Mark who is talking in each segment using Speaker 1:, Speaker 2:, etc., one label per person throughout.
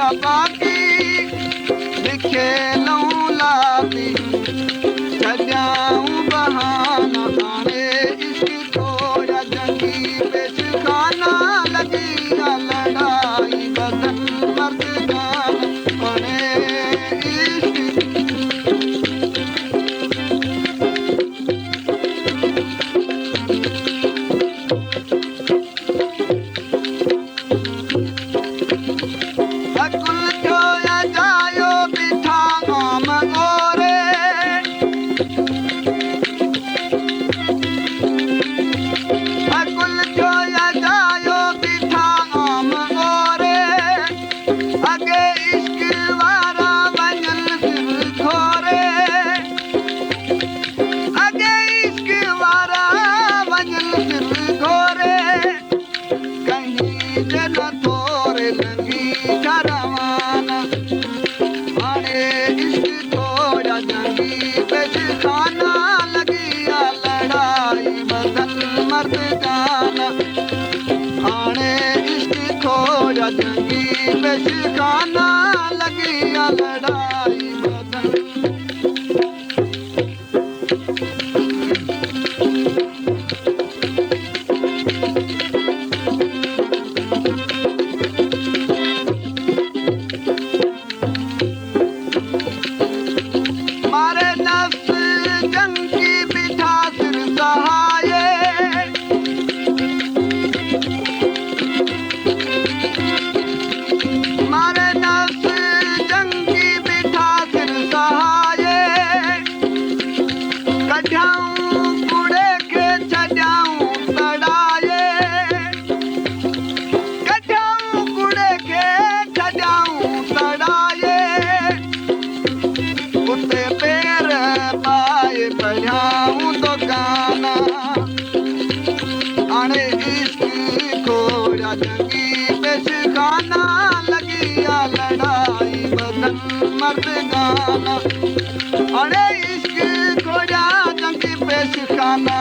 Speaker 1: बाकी लिखे लूं लाती छॾियाऊं बहाना हाणे इश्क खोया जंगी पेश खाना लॻी लड़ाई बदन मर्दाना हाणे इश्क बेशखाना लगी लड़ाई बदन मारे नफ्स जंगी बिठा सिर सहाये बेशखाना लगी लड़ाई बदन मर्दाना अरे इश्क खोजा जंगी बेशखाना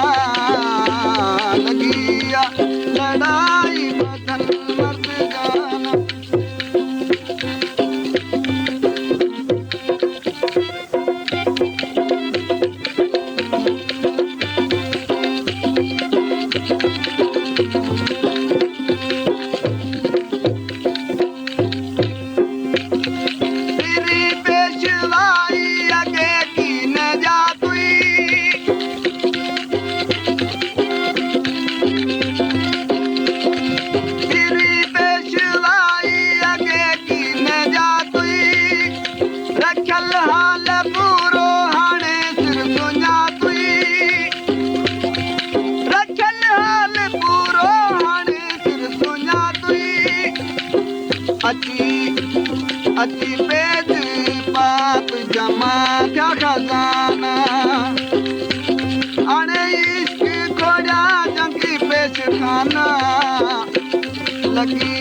Speaker 1: लगी लड़ाई बदन मर्दाना अची पेज पाप जमा थिया खज़ाना हाणे इश्क खोजा जंगी बेशखाना लगी